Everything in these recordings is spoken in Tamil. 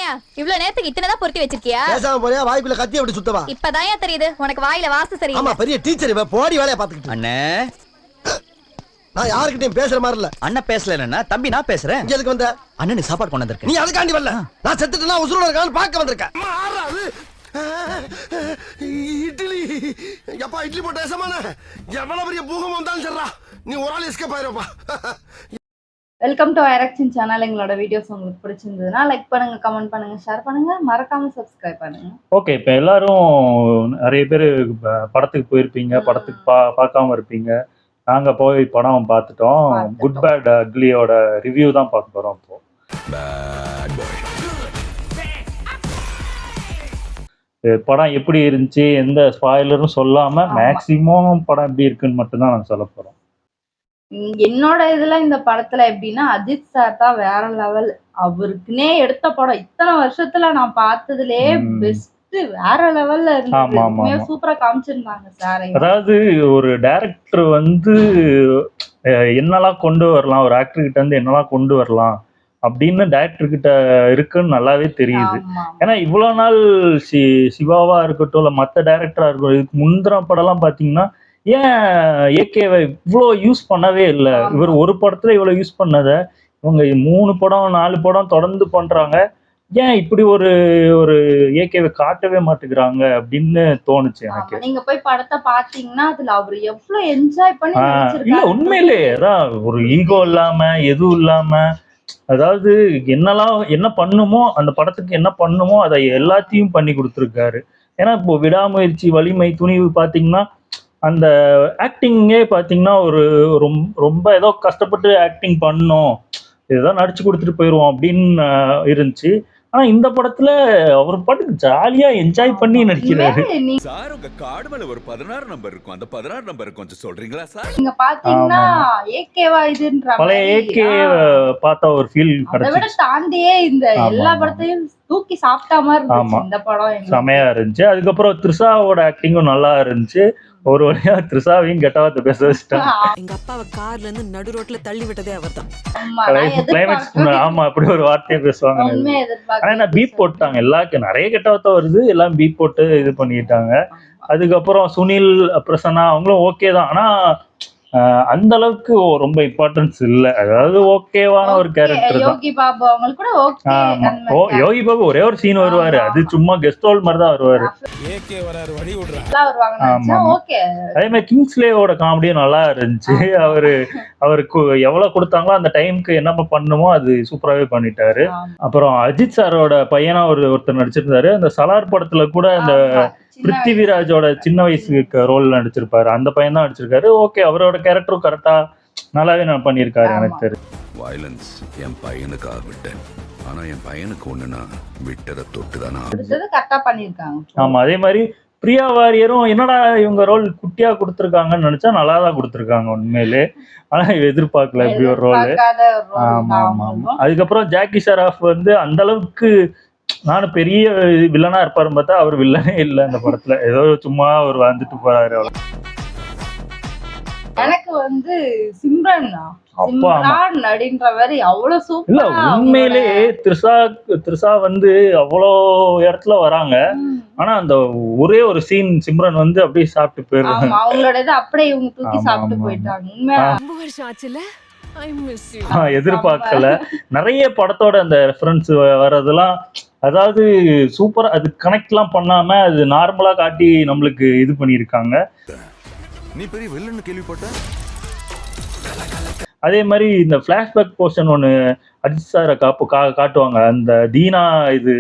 ஏயா இவ்வளவு நேரத்துக்கு இத்தனைதான் பொருத்தி வச்சிருக்கியா? பேசாம போறியா? வாய்க்குள்ள கத்தி அப்படி சுத்தவா? இப்பதான் தெரியுது உனக்கு வாயில வாசம் சரியில்லை. ஆமா பெரிய டீச்சர் இவ, போடி வேலைய பாத்துக்கிட்டு. அண்ணே நான் யார்கிட்டயும் பேசுற மாதிரி இல்ல. அண்ணா பேசலன்னா தம்பி நான் பேசுறேன். இங்க எதுக்கு வந்த? அண்ணன் சாப்பாடு கொண்டு வந்திருக்கேன். நீ அதுக்காண்டி வரல, நான் செத்துட்டேனா உசுரோட இருக்கான்னு பார்க்க வந்திருக்கேன். இட்லி எப்பா, இட்லி போட்ட ஏசமான எவ்வளவு பெரிய பூகம் வந்தாலும் சரிடா, நீ ஒரு ஆள் எஸ்கேப் ஆயிருப்பா. வெல்கம் டு ஐரக்ஷன் சேனல். எங்களோட வீடியோஸ் உங்களுக்கு பிடிச்சிருந்ததுன்னா லைக் பண்ணுங்க, கமெண்ட் பண்ணுங்க, ஷேர் பண்ணுங்க, மறக்காம சப்ஸ்கிரைப் பண்ணுங்க. ஓகே, இப்போ எல்லாரும் நிறைய பேர் படத்துக்கு போயிருப்பீங்க, படத்துக்கு பார்க்காம இருப்பீங்க. நாங்கள் போய் படம் பார்த்துட்டோம். குட் பேட் அக்லியோட ரிவ்யூ தான் பார்க்க போகிறோம். இப்போ படம் எப்படி இருந்துச்சு, எந்த ஸ்பாயிலரும் சொல்லாமல் மேக்சிமம் படம் எப்படி இருக்குன்னு மட்டும்தான் நாங்கள் சொல்ல போகிறோம். என்னோட இதுல இந்த படத்துல எப்படின்னா, அஜித் சார் தான் வேற லெவல். அவருக்குன்னே எடுத்த படம் இத்தனை வருஷத்துல நான் பார்த்ததுலே பெஸ்ட், வேற லெவல்ல இருந்து சூப்பரா காமிச்சிருந்தாங்க சார். அதாவது ஒரு டைரக்டர் வந்து என்னெல்லாம் கொண்டு வரலாம், ஒரு ஆக்டர் கிட்ட இருந்து என்னெல்லாம் கொண்டு வரலாம் அப்படின்னு டைரக்டர் கிட்ட இருக்குன்னு நல்லாவே தெரியுது. ஏன்னா இவ்வளவு நாள் சிவாவா இருக்கட்டும் இல்ல மற்ற டைரக்டரா இருக்கட்டும், இதுக்கு முந்தின படம்லாம் பாத்தீங்கன்னா ஏன் ஏகேவை இவ்வளோ யூஸ் பண்ணவே இல்லை. இவர் ஒரு படத்துல இவ்வளவு யூஸ் பண்ணதை இவங்க 3 படம் 4 படம் தொடர்ந்து பண்றாங்க. ஏன் இப்படி ஒரு ஒரு ஏகேவை காட்டவே மாட்டேங்கிறாங்க அப்படின்னு தோணுச்சு எனக்கு. நீங்க போய் படத்தை பாத்தீங்கன்னா அதுல அவரு எவ்வளவு என்ஜாய் பண்ணி இல்ல உண்மையிலே அதான் ஒரு ஈகோ இல்லாம எதுவும் இல்லாம, அதாவது என்ன பண்ணுமோ அந்த படத்துக்கு என்ன பண்ணுமோ அதை எல்லாத்தையும் பண்ணி கொடுத்துருக்காரு. ஏன்னா இப்போ விடாமுயற்சி, வலிமை, துணிவு பாத்தீங்கன்னா அந்த ஆக்டிங்கே பாத்தீங்கன்னா ஒரு ரொம்ப ஏதோ கஷ்டப்பட்டு ஆக்டிங் பண்ணோம், இதுதான் நடிச்சு கொடுத்துட்டு போயிடுவோம் அப்படின்னு இருந்துச்சு. ஆனா இந்த படத்துல அவர் பாட்டுக்கு ஜாலியா என்ஜாய் பண்ணி நடிக்கிறாரு. சார் உங்க கார்டு மேல ஒரு 16 நம்பர் இருக்கும், அந்த 16 நம்பர் கொஞ்சம் சொல்றீங்களா சார்? நீங்க பாத்தீங்கன்னா ஏகேவா இதுன்ற பழைய ஏகே பார்த்தா ஒரு ஃபீல் கிடைச்சு, அதை விட தாண்டியே இந்த எல்லா படத்தையும் தூக்கி சாப்பிட்டா மாதிரி இருந்துச்சு இந்த படம். செமையா இருந்துச்சு. அதுக்கப்புறம் த்ரிஷாவோட ஆக்டிங்கும் நல்லா இருந்துச்சு. ஒரு வழியா த்ரிஷாவையும் கெட்டவாத்த பேச வச்சுட்டாங்க. எங்க அப்பாவை கார்ல இருந்து நடு ரோட்ல தள்ளி விட்டதே அவர்தான். கிளைமேக்ஸ் ஆமா அப்படி ஒரு வார்த்தையை பேசுவாங்க. ஆனா பீப் போட்டாங்க, எல்லாருக்கும் நிறைய கெட்டவாத்த வருது, எல்லாம் பீப் போட்டு இது பண்ணிட்டாங்க. அதுக்கப்புறம் சுனில் பிரசன்னா அவங்களும் ஓகே தான், ஆனா அந்த அளவுக்கு ரொம்ப இம்பார்ட்டன்ஸ் இல்ல. அதாவது ஓகேவான ஒரு கேரக்டர் தான். யோகி பாபு அவங்களுக்கு கூட ஓகே. யோகி பாபு ஒரே ஒரு சீன் வருவாரு, அது சும்மா கெஸ்ட் ரோல் மாதிரி தான் வருவாரு. அதே மாதிரி கிங்ஸ்லேவோட காமெடியும் நல்லா இருந்துச்சு. அவருக்கு எவ்வளவு கொடுத்தாங்களோ அந்த டைமுக்கு என்ன பண்ணுமோ அது சூப்பராகவே பண்ணிட்டாரு. அப்புறம் அஜித் சாரோட பையனா ஒருத்தர் நடிச்சிருந்தாரு. அந்த சலார் படத்துல கூட அந்த பிருத்திவிராஜோட சின்ன வயசுக்கு ரோல் நடிச்சிருப்பாரு, அந்த பையன் தான் நடிச்சிருக்காரு. ஓகே, அவரோட கேரக்டரும் கரெக்டா நல்லாவே நான் பண்ணியிருக்காரு. எனக்கு தெரியும் வயலன்ஸ் என் பையனுக்காக விட்டேன், ஆனா என் பையனுக்கு ஒண்ணுனா விட்டத தொட்டுதானா கரெக்டா பண்ணிருக்காங்க. ஆமா, அதே மாதிரி பிரியா வாரியரும் என்னடா இவங்க ரோல் குட்டியா கொடுத்துருக்காங்கன்னு நினைச்சா நல்லா தான் கொடுத்துருக்காங்க உண்மையிலே. ஆனா எதிர்பார்க்கல இப்படி ஒரு ரோல். ஆமா ஆமா ஆமா. அதுக்கப்புறம் ஜாக்கி ஷராஃப் வந்து அந்த அளவுக்கு நானும் பெரிய வில்லனா இருப்பாருன்னு பார்த்தா அவர் வில்லனே இல்லை அந்த படத்துல, ஏதோ சும்மா அவர் வந்துட்டு போறாரு. எனக்கு வந்து சிம்ரன் நடின்றவரை அவ்வளவு சூப்பர் இல்ல. உண்மையிலே த்ரிஷா வந்து அவ்வளோ இடத்துல வராங்க, ஆனா அந்த ஒரே ஒரு சீன் சிம்ரன் வந்து அப்படியே சாப்பிட்டு போயிடுறாங்க. அவங்களோட இது அப்படியே இவங்க தூக்கி சாப்பிட்டு போயிட்டாங்க. எதிர்பார்க்கல. நிறைய படத்தோட அந்த ரெஃபரன்ஸ் வர்றதெல்லாம் அதாவது சூப்பரா, அது கனெக்ட் எல்லாம் பண்ணாம அது நார்மலா காட்டி நம்மளுக்கு இது பண்ணிருக்காங்க. நீ பெரிய வில்லன்னு கேள்விப்பட்ட. அதே மாதிரி இந்த பிளாஷ்பேக் போர்ஷன் ஒன்று அஜித் சாரை காட்டுவாங்க. அந்த தீனா இது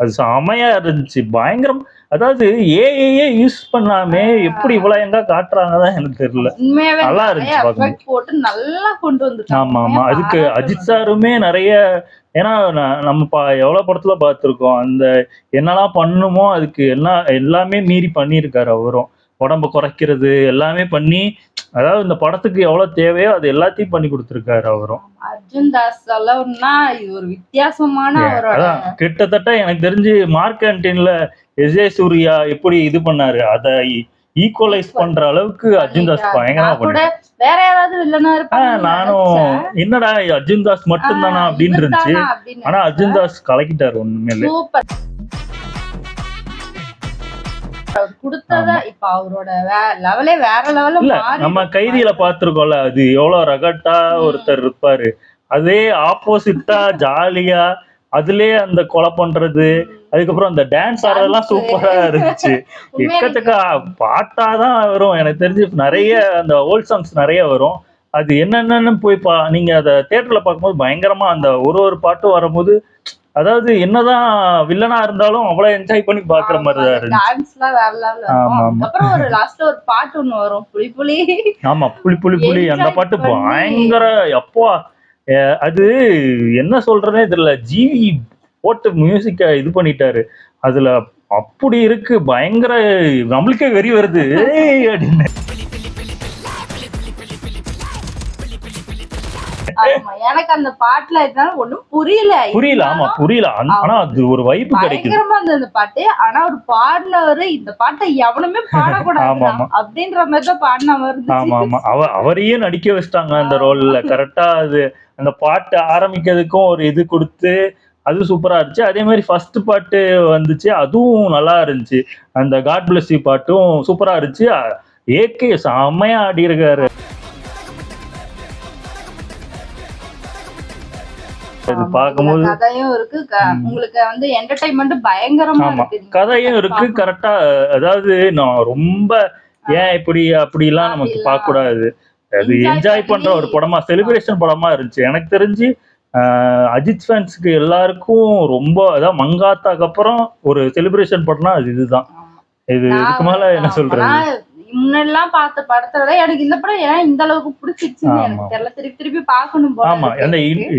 அது செமையா இருந்துச்சு, பயங்கரம். அதாவது ஏஐயே யூஸ் பண்ணாமே எப்படி இவ்வளவு எங்க காட்டுறாங்கதான் எனக்கு தெரியல, நல்லா இருந்துச்சு. ஆமா ஆமா, அதுக்கு அஜித் சாருமே நிறைய, ஏன்னா நம்ம எவ்வளவு படத்துல பார்த்திருக்கோம், அந்த என்னெல்லாம் பண்ணுமோ அதுக்கு எல்லாமே மீறி பண்ணியிருக்காரு அவரும். உடம்ப குறைக்கிறது எல்லாமே பண்ணி, அதாவது இந்த படத்துக்கு எவ்வளவு தேவையோ அது எல்லாத்தையும் பண்ணி கொடுத்திருக்காரு அவரும். அர்ஜுன் தாஸ் இது ஒரு வித்தியாசமான கிட்டத்தட்ட எனக்கு தெரிஞ்சு மார்க் ஆண்டனில எஸ் ஏ சூர்யா எப்படி இது பண்ணாரு, அதை ஈக்குவலைஸ் பண்ற அளவுக்கு அர்ஜுன் தாஸ் பயங்கரமா நான் கூட பண்ணிட்டாரு. வேற யாராவது வில்லனா இருப்பாங்க நானும் என்னடா அர்ஜுன் தாஸ் மட்டும் தானா அப்படின்னு இருந்துச்சு. ஆனா அர்ஜுன் தாஸ் கலக்கிட்டாரு உண்மையிலே. சூப்பர் குடுத்தத இப்ப அவரோட லெவலே வேற லெவல்ல இல்ல நம்ம கைதியில பாத்துருக்கோம்ல, அது எவ்வளவு ரகட்டா ஒருத்தர் இருப்பாரு, அதே ஆப்போசிட்டா ஜாலியா அதுலயே அந்த கொலை பண்றது, அதுக்கப்புறம் அந்த டான்ஸ் ஆடுறதெல்லாம் சூப்பரா இருந்துச்சு. எக்கச்சக்க பாட்டாதான் வரும் எனக்கு தெரிஞ்சு, நிறைய அந்த ஓல்ட் சாங்ஸ் நிறைய வரும். அது என்னென்னு போய் நீங்க அத தியேட்டர்ல பார்க்கும்போது பயங்கரமா அந்த ஒரு பாட்டும் வரும்போது, அதாவது என்னதான் வில்லனா இருந்தாலும் அவ்வளவு என்ஜாய் பண்ணி பாக்குற மாதிரி தான் இருந்துச்சு. டான்ஸ்லாம் வேற லெவல்ல இருக்கும். அப்புறம் ஒரு லாஸ்ட்ல ஒரு பாட்டு ஒண்ணு வரும், புலி புலி. ஆமா, புலி புலி புலி அந்த பாட்டு பயங்கர அப்பா. அது என்ன சொல்றேனே தெரியல, ஜிவி போட்டு மியூசிக்க இது பண்ணிட்டாரு. அதுல அப்படி இருக்கு, பயங்கர நம்மளுக்கே வெறி வருது அப்படின்னு. எனக்கு அந்த பாட்டுல இருந்தாலும் ஒண்ணும் புரியல. ஆமா புரியல. ஆனா அது ஒரு வைப்பு கிடைக்குது. பயங்கரமா அந்த பாட்டு. ஆனா ஒரு பாடினவரு இந்த பாட்டை எவனுமே பாடக்கூடாது அப்படின்ற மாதிரி தான் பாடினவர். ஆமா அவரையே நடிக்க வச்சிட்டாங்க அந்த ரோல்ல கரெக்டா. அது அந்த பாட்டு ஆரம்பிக்கிறதுக்கும் ஒரு இது கொடுத்து அது சூப்பரா இருந்துச்சு. அதே மாதிரி ஃபர்ஸ்ட் பாட்டு வந்துச்சு, அதுவும் நல்லா இருந்துச்சு. அந்த காட் பிளஸ் யூ பாட்டும் சூப்பரா இருந்துச்சு. ஏகே செம்மையா ஆடி இருக்காரு. அது பார்க்கும்போது கதையும் இருக்கு, உங்களுக்கு வந்து என்டர்டைன்மெண்ட் பயங்கரமா இருக்கு. கதையும் இருக்கு கரெக்டா. அதாவது நான் ரொம்ப ஏன் இப்படி அப்படி எல்லாம் நமக்கு பார்க்க கூடாது. அது என்ஜாய் பண்ற ஒரு படமா, செலிப்ரேஷன் படமா இருந்துச்சு. எனக்கு தெரிஞ்சு அஜித் ஃபேன்ஸுக்கு எல்லாருக்கும் ரொம்ப, அதாவது மங்காத்தாக்கு அப்புறம் ஒரு செலிப்ரேஷன் படம்னா அது இதுதான். இதுக்கு மேல என்ன சொல்றது, முன்னெல்லாம் பார்த்த படத்தை விட எனக்கு இந்த படம் ஏன் இந்த அளவுக்கு பிடிச்சிருச்சுன்னு எனக்கு தெரியல. திருப்பி பார்க்கணும் போல. ஆமா, அந்த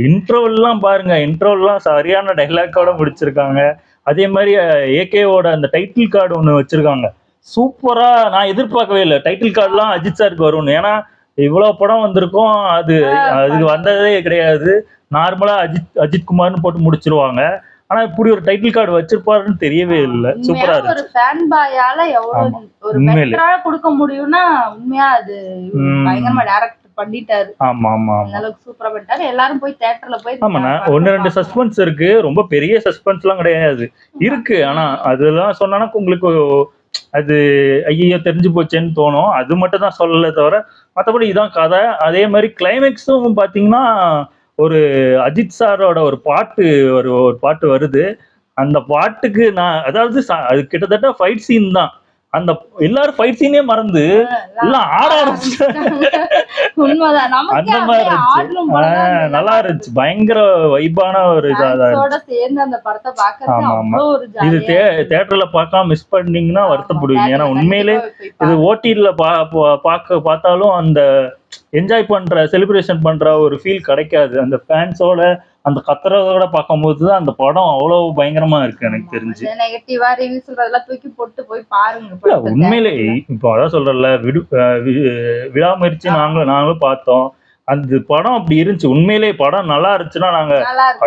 இன்ட்ரோவல் எல்லாம் பாருங்க, இன்ட்ரோவல் எல்லாம் சரியான டைலாக்கோட முடிச்சிருக்காங்க. அதே மாதிரி ஏகேவோட அந்த டைட்டில் கார்டு ஒண்ணு வச்சிருக்காங்க, சூப்பரா. நான் எதிர்பார்க்கவே இல்லை டைட்டில் கார்டுலாம் அஜித் சாருக்கு வரும்னு. ஏன்னா இவ்வளவு படம் வந்திருக்கும், அதுக்கு வந்ததே கிடையாது. நார்மலா அஜித் குமார்னு போட்டு முடிச்சிருவாங்க. ஆனா இப்படி ஒரு டைட்டில் கார்டு வச்சிருப்பாருன்னு தெரியவே இல்லை. சூப்பரா இருக்கு. ஒரு ஃபேன் பாயால எவ்வளவு ஒரு பெட்டரா கொடுக்க முடியும்னா உண்மையா அது பயங்கரமா டைரக்ட் பண்ணிட்டாரு. ஆமா ஆமா அந்த அளவுக்கு சூப்பரா பண்ணிட்டாரு. எல்லாரும் போய் தியேட்டர்ல போய். ஆமாண்ணா, 1-2 சஸ்பென்ஸ் இருக்கு, ரொம்ப பெரிய சஸ்பென்ஸ் எல்லாம் கிடையாது இருக்கு. ஆனா அதெல்லாம் சொன்னா உங்களுக்கு அது ஐயோ தெரிஞ்சு போச்சேன்னு தோணும். அது மட்டும் தான் சொல்லல தவிர மற்றபடி இதான் கதை. அதே மாதிரி கிளைமேக்ஸும் பாத்தீங்கன்னா ஒரு அஜித் சாரோட ஒரு பாட்டு வருது. அந்த பாட்டுக்கு நான் அதாவது அது கிட்டத்தட்ட ஃபைட் சீன் தான். அந்த எல்லாரும் ஃபைட் சீனே மறந்து எல்லாம் ஆட ஆரம்பிச்சாங்க. அந்த மாதிரி இருந்துச்சு, நல்லா இருந்துச்சு. பயங்கர வைபான ஒரு இதாதான். இது தியேட்டர்ல பார்க்காம மிஸ் பண்ணீங்கன்னா வருத்தப்படுவீங்க. ஏன்னா உண்மையிலே இது ஓடிடில பார்த்தாலும் அந்த என்ஜாய் பண்ற, செலிப்ரேஷன் பண்ற ஒரு ஃபீல் கிடைக்காது. அந்த ஃபேன்ஸோட அந்த கத்துறதோட பார்க்கும்போது தான் அந்த படம் அவ்வளவு பயங்கரமா இருக்கு எனக்கு தெரிஞ்சு. நெகட்டிவா ரிவ்யூ சொல்றதெல்லாம் தூக்கி போட்டு போய் பாருங்க. உண்மையிலே இப்போ அதான் சொல்றல, விடாமுயற்சி நாங்களும் பார்த்தோம். அந்த படம் அப்படி இருந்துச்சு. உண்மையிலே படம் நல்லா இருந்துச்சுன்னா நாங்க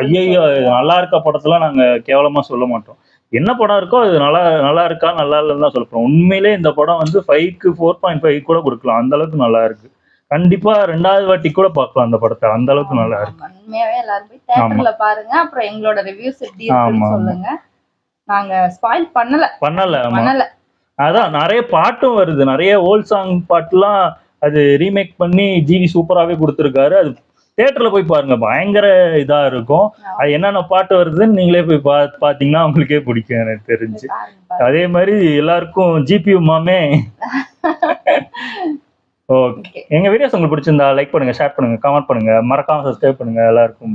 ஐயோ நல்லா இருக்க படத்தெல்லாம் நாங்க கேவலமா சொல்ல மாட்டோம். என்ன படம் இருக்கோ அது நல்லா இருக்கா நல்லா இல்லைன்னு தான் சொல்றோம். உண்மையிலே இந்த படம் வந்து 5க்கு 4.5 கூட கொடுக்கலாம், அந்த அளவுக்கு நல்லா இருக்கு. கண்டிப்பா 2வது வாட்டி கூட பார்க்கலாம் அந்த படத்தை, அந்த அளவுக்கு நல்லா இருக்கு. உண்மையாவே எல்லாரும் போய் தியேட்டர்ல பாருங்க. அப்புறம் எங்களோட ரிவ்யூஸ் எப்படி இருக்குன்னு சொல்லுங்க. நாங்க ஸ்பாயில் பண்ணல. அதான் நிறைய பாட்டும் வருது, நிறைய ஓல்ட் சாங் பாட்டுலாம் அது ரீமேக் பண்ணி ஜிவி சூப்பராகவே கொடுத்துருக்காரு. அது தியேட்டர்ல போய் பாருங்க, பயங்கர இதா இருக்கும். அது என்னென்ன பாட்டு வருதுன்னு நீங்களே போய் பாத்தீங்கன்னா உங்களுக்கே பிடிக்கும் எனக்கு தெரிஞ்சு. அதே மாதிரி எல்லாருக்கும் ஜிபியூ மாமே. ஓகே, எங்க வீடியோஸ் உங்களுக்கு பிடிச்சிருந்தா லைக் பண்ணுங்க, ஷேர் பண்ணுங்க, கமெண்ட் பண்ணுங்க, மறக்காம சப்ஸ்கிரைப் பண்ணுங்க. எல்லாருக்கும்